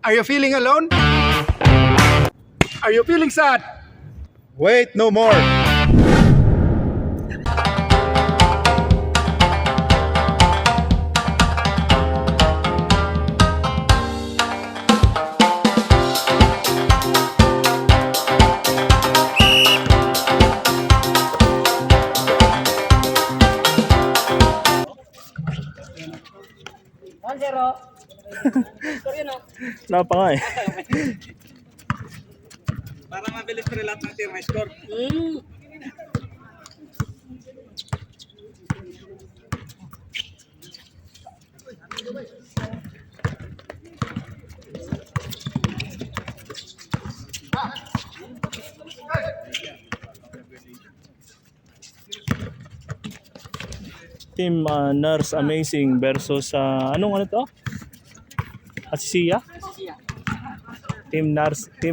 Are you feeling alone? Are you feeling sad? Wait no more. Wala pa nga eh. Para mabilis ko lahat ng team, may score. Team Nurse Amazing versus anong ano to? Asisia? Team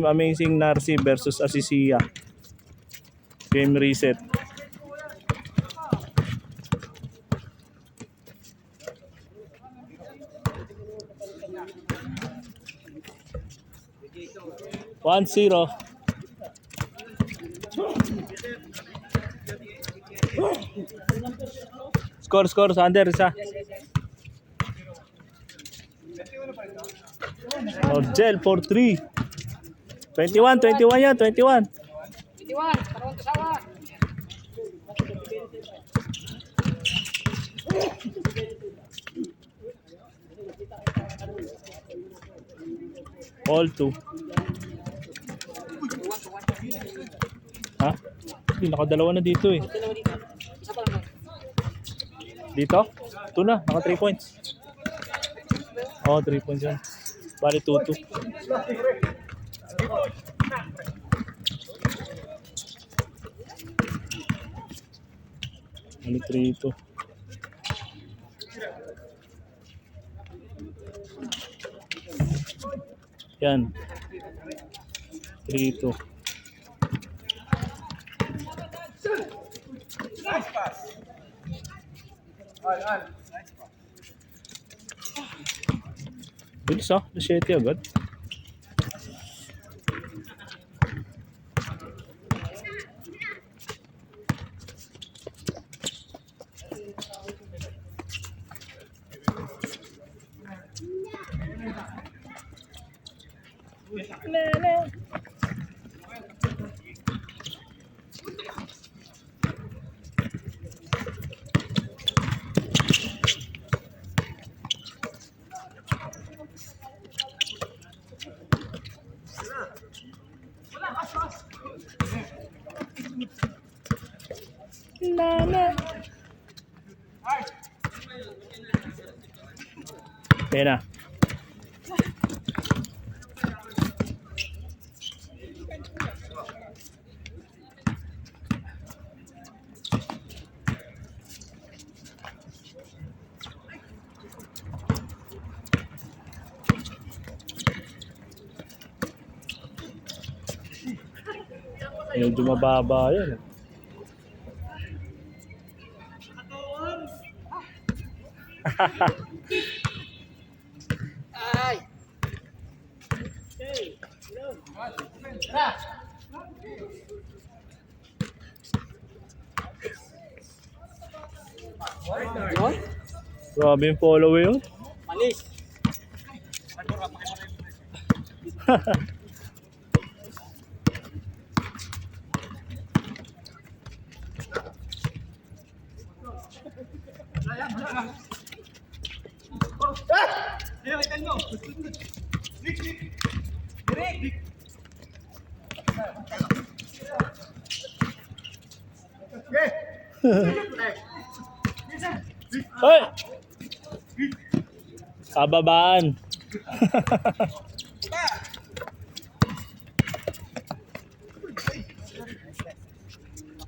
Amazing Narsi versus Asisia. Game reset. One zero. Score Sander isa. Orgel for 3. 21 yan, 21. 21, karawang kasawa. All 2. Ha? Hindi, nakadalawa na dito eh. Isa pa lang. Dito? Ito na, naka 3 points. Oh, 3 points yan. Bali 2-2. Bali 3-2. Yan. 3-2. Bilis ah, 7 agad. Ayan na. Medyo mababa yun. Ay! Yun? Grabe yung follow yun. Malis. Hoy! Kababaan.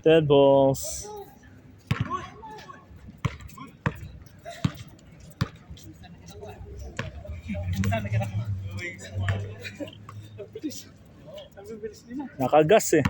Dead balls. Nakagas eh.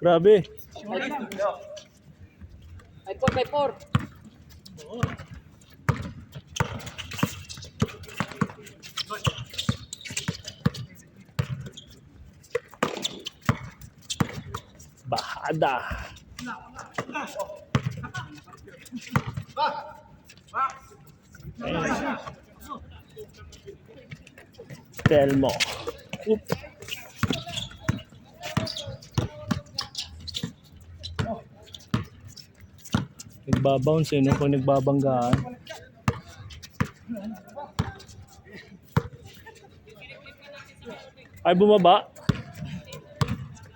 Grabe. 5-4. Bahada. Ayan. Telmo. Oop. Nagbabounce no kung nagbabanggaan. Ay bumaba.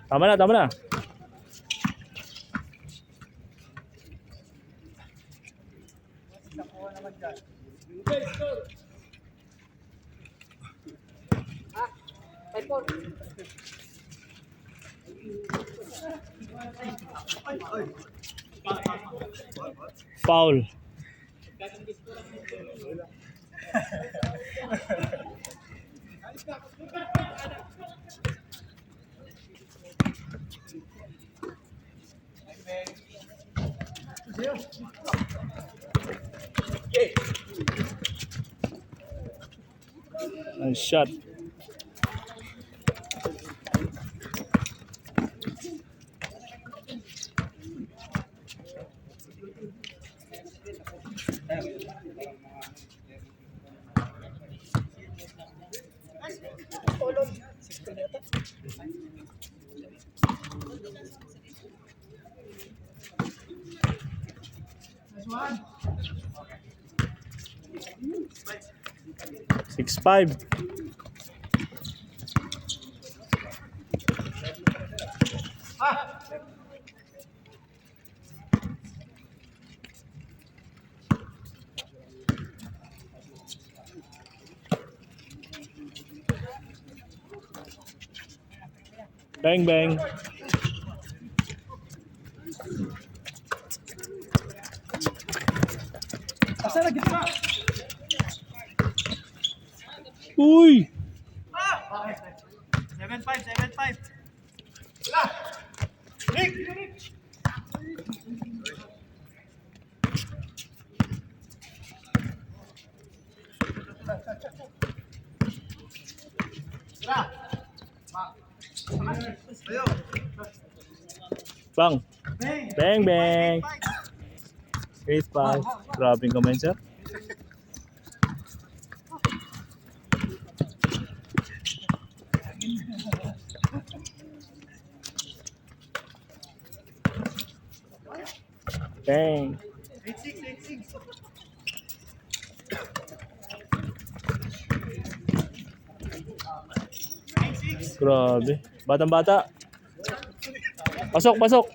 Tama na, tama na. Ah, 5-4. Foul. Nice shot. Six five. Bang bang. Uy! 7-5. Bang! Bang bang! 8-5. Grabing comment sir. Bang! 8-6. Grabe. Batang bata. Pasok, pasok.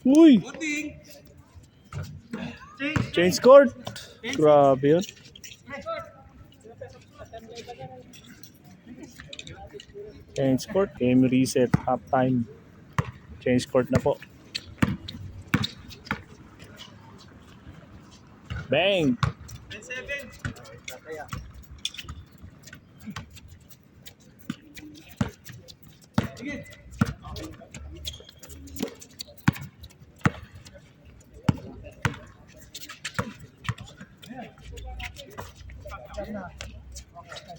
Uy! Change court. Grabe yun. Change court. Game reset. Half time. Change court na po. Bang! 10-7.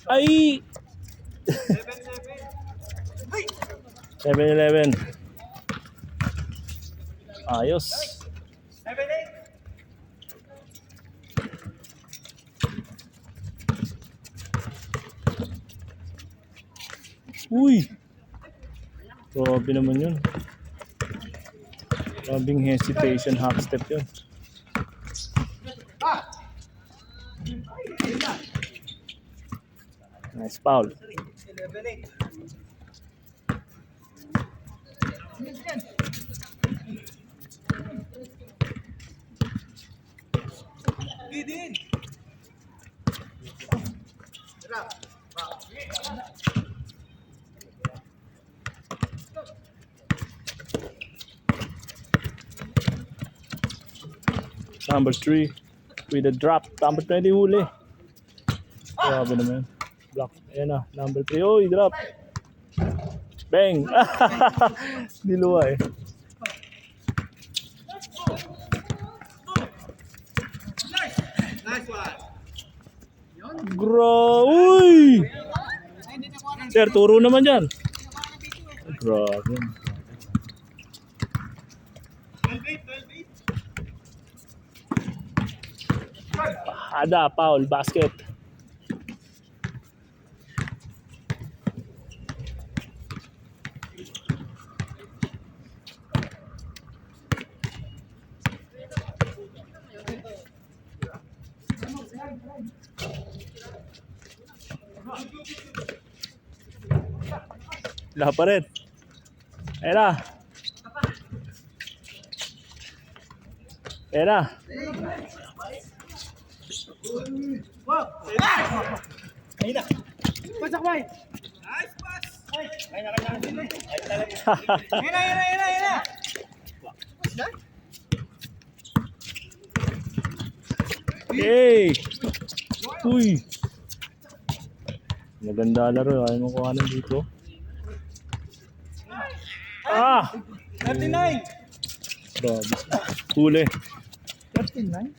Ay! 7-11. Ayos. 7-8. Uy! Grabe naman yun. Grabing hesitation, half step yun. Nice foul. 11-8. Gidin. Number 3 with a drop. Number 20 huli. Grabe naman. Block. Ayan na. Number 3. Oh, drop. Bang! Niluwa eh. Nice one. Uy! Sir, turo naman dyan. Grabe. 12-8. Ada, foul, basket. Wala pa rin. Ayan na. Ayan na. Pasak, White. Nice pass. Ayun na. Hey! Uy! Maganda laro. Ayaw mo kuhanan dito. Ah! 39. Grabe. Huli. 39.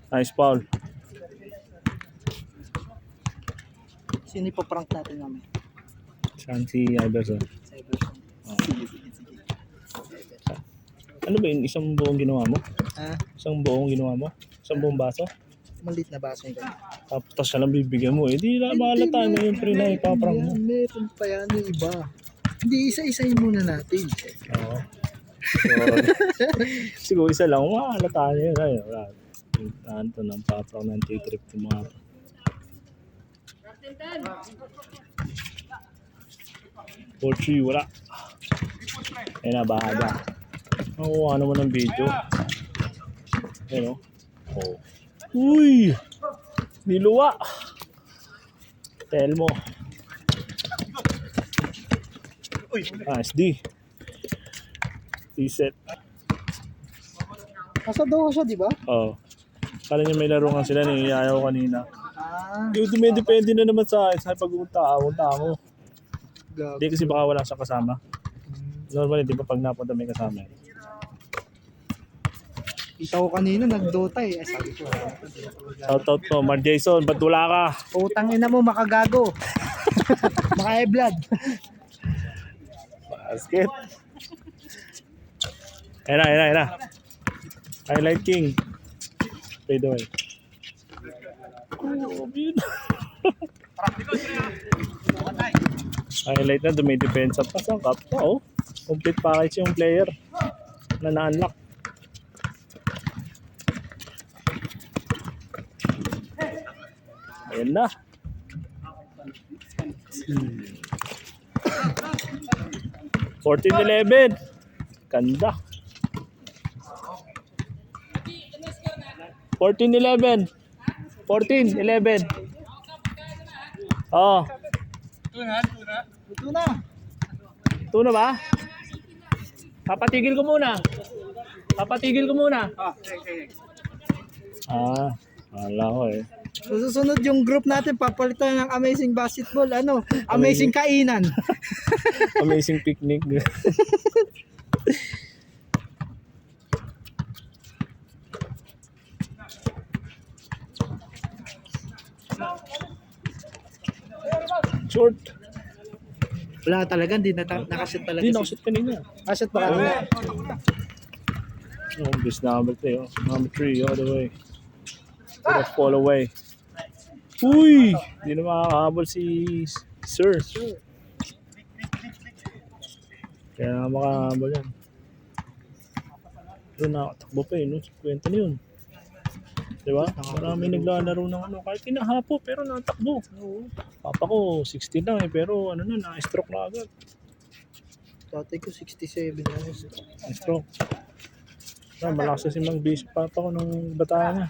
Nice foul. Sino ipaprank natin namin? Saan si Iverson? Ano ba yun? Isang buong ginawa mo? Isang buong ginawa mo? Isang buong baso? Malit na baso yung ganyan. Tapos siya lang bibigyan mo. Eh di na mahalata na yung pre na ipaprank mo. Meron pa yan yung iba. Hindi, isa-isahin muna natin. Oo. So, siguro isa lang. Mahalata na yun. Ay, wala. Tanto ng paprank ng T-trip yung mga... Ball 3, wala. Ayun na, bahaga. Nakuha naman ng video. Ayun o. Oh. Uy! Niluwa! Telmo. SD. Reset. Nasa daw siya, di ba? Oo. Kala niya may laro nga sila ni ayaw kanina. Ah, Yung dumidepende na naman sa akin. Sa pag-unta ako. gago. Hindi kasi baka wala siyang kasama. Normally, di ba pag napunta may kasama eh. Kita ko kanina, nag-Dota eh. Sabi ko, Shoutout po, Mar Jason, ba't wala ka? utang ina mo, makagago. Maka-e-blood. Basket. Ayun na. Highlight King. Fade away. Grabe yun. Highlight na, dumidepensa pa sa cup pa oh. Complete package yung player na na-unlock. Ayan na. Hmm. 14-11. Ganda. 14-11. 14-11. Oh. Ito na. Ito na ba? Papatigil ko muna. Ah, wala ko eh. Susunod yung group natin, papalitan ng Amazing Basketball. Ano? Amazing Kainan. Amazing picnic. Short. Wala talaga, hindi nakashoot talaga. Hindi nakashoot kanina. Nakashoot pa kanina. Oh, this number 3. Oh. Number 3 all the way. To the fall away. Uy! Hindi na makakahabol si Sir. Kaya na makahabol yan. Pero nakatakbo pa eh, no? 50 na yun. Diba? Marami naglalaro ng ano, kahit kinahapo, pero natakbo. Papa ko, 16 lang eh, pero ano na, na-stroke na agad. Tatay ko 67 na. Na-stroke. Malakas kasi mag-base papa ko nung bata niya.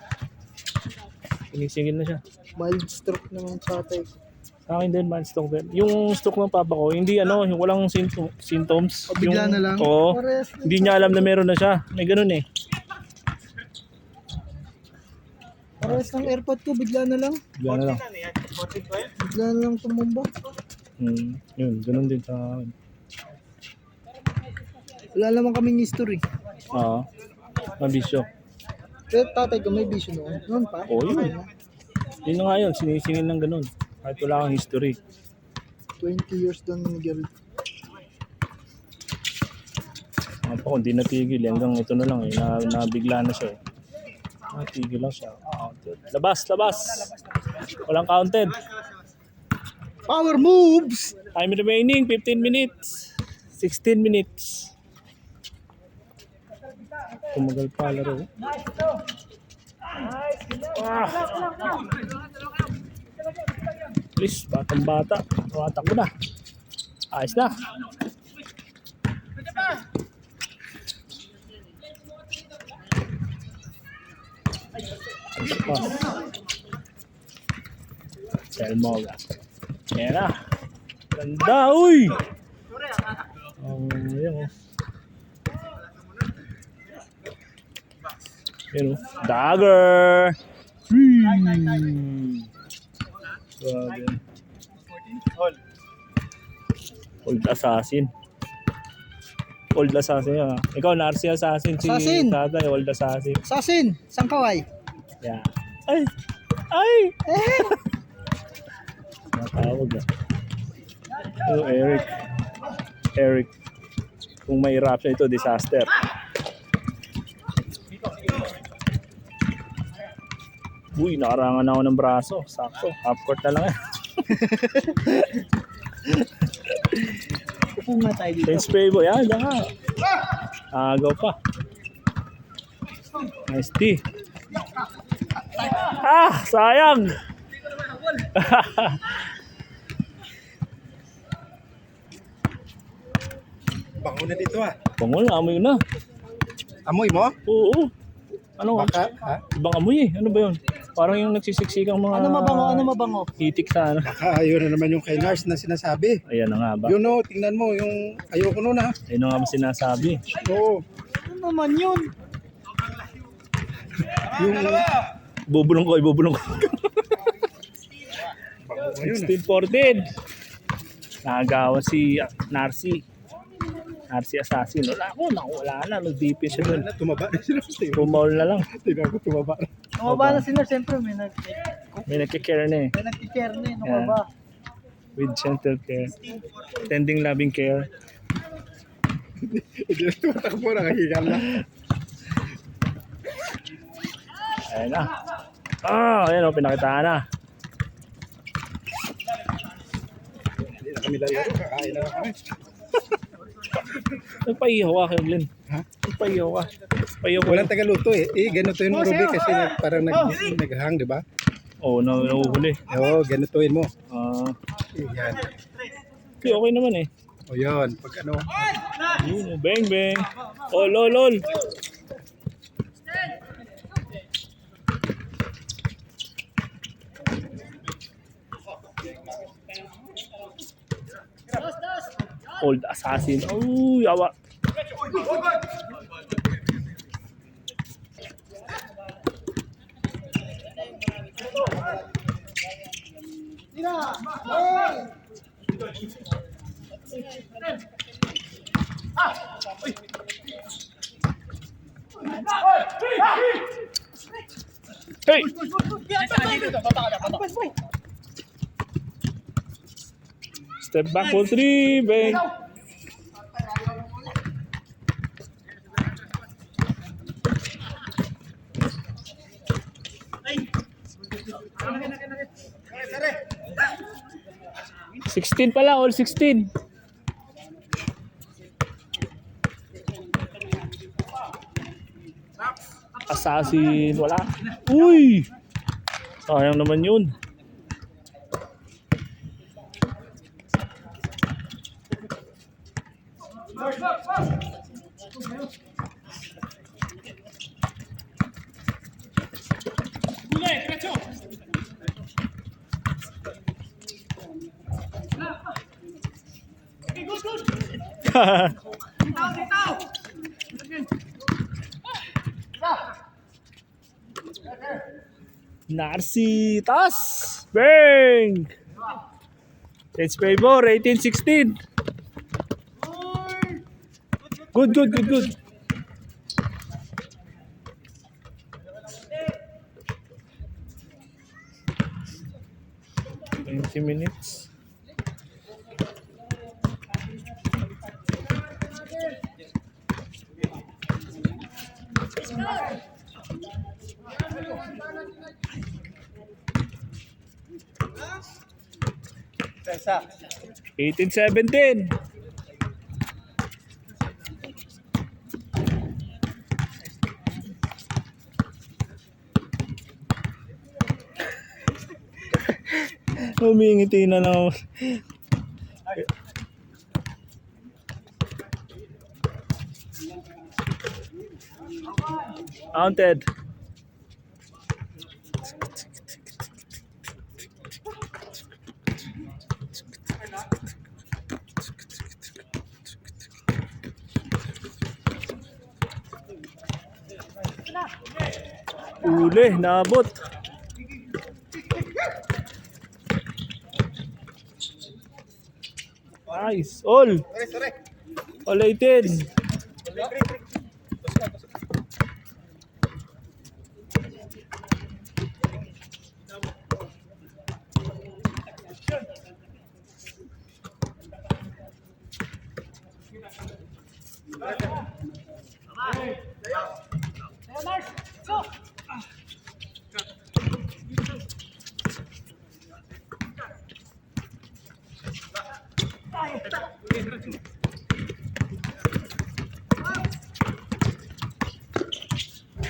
Sinisingil na siya. Mild stroke naman tatay ko. Sa akin din, man, stroke din. Yung stroke ng papa ko, hindi ano, yung walang symptoms. O, bigla Yung- na lang? Oo. Parehas na. Hindi niya alam na meron na siya. May ganun eh. Parehas ng airpod ko, bigla na lang. Bigla na lang. Bigla na lang tumumba. Yun, ganun din sa akin. Wala naman kaming history. Oo. Mabisyo. Pero tatay ko may vision noon. Noon pa? Oo, yun. Yun na nga yun, sinisingil ng ganun. Kahit wala kang history. 20 years doon Miguel. Papa ko, hindi natigil. Hanggang ito na lang eh. Nabigla na siya eh. Natigil lang siya. Counted. Labas, labas! Walang counted. Power moves! Time remaining, 15 minutes. 16 minutes. Tumagal pa laro. Please, batang bata. Tawatak mo na. Ayos na. Ayos pa. Selmoga. Ayan na. Ganda, uy! Ayan o. Ayan o. Dagger! Grabe. Old Assassin. Old Assassin yan. Ikaw, Narsi Assassin. Si Assassin! Tatay, Old Assassin. Sasin! Sangkaway! Yeah. Ay! Ay! Natawag ah. Hello, Eric. Eric. Kung may eruption ito, disaster. Uy, nakarangan ako ng braso. Sakto. Half court na lang eh. Upo nga tayo dito. Ten spray boy. Yan, yan nga. Agaw pa. Nice D. Ah, sayang. Bango na dito ah. Bangol, amoy na. Amoy mo? Oo. Ano? Baka, ha? Ibang amoy eh. Ano ba yun? Parang yung nagsisiksigang mga... Ano mabango? Ano mabango? Hitik sa ano. Baka ayun na naman yung kay Nars na sinasabi. Ayan na nga ba? Yun o, tingnan mo, yung ayoko nun ha. Ayun na nga ba sinasabi. Oo. Ano naman yun? Yung Bubulong ko, ibubulong ko. bango ngayon 16-14. Nagawa si Narsi. Narsi Assassin. Wala ako, wala na. Nag-defense siya dun. ah. Tumaba na sila. Pumaul na lang. Tingnan ko tumaba na. Tumaba na sila, siyempre may May nagkikare na eh. nagkikare na. Ano Yeah. ba? With gentle care. Tending loving care. Hindi na tumatakbo, nakahigal na. Ayan na. Ayan o, pinakitaan na. Hindi na kami lalaro, kakain na lang kami. Nagpaihaw ka kayo, Glenn. Ha? Nagpaihaw ka. Paihaw ko. Walang tagaluto eh. Ganituin mo, Ruby, kasi parang naghang, di ba? Oo, nahuhuli. Oo, ganituin mo. Yan. Okay, okay naman eh. O yun, pag ano. Yun, bang bang. Ol, ol, ol. Old Assassin. Oh, yawa. Hey! Step back for three, bang. Sixteen pala, all 16. Assassin. Wala. Uy! Sayang naman yun. Narcy, tas! Bang! It's favor, 18-16. Good, good, good, good. $20 minutes. Isa. 18-17. Humingiti na lang. Counted. Uli, naabot. Nice. All. All 18.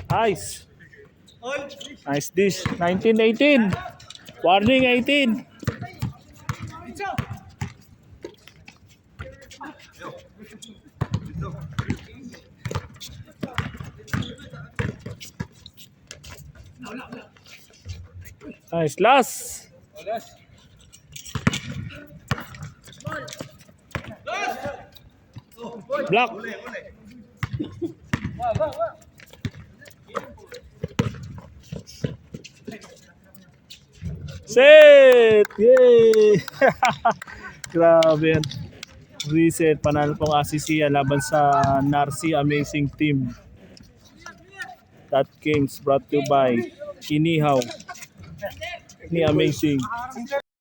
Nice. Nice dish. 19-18. Warning 18. Nice. Last. Block. Set! Yay! Grabe yan. Reset. Panalo pong ACC laban sa Narcy Amazing Team. That games brought to you by Inihaw ni Amazing.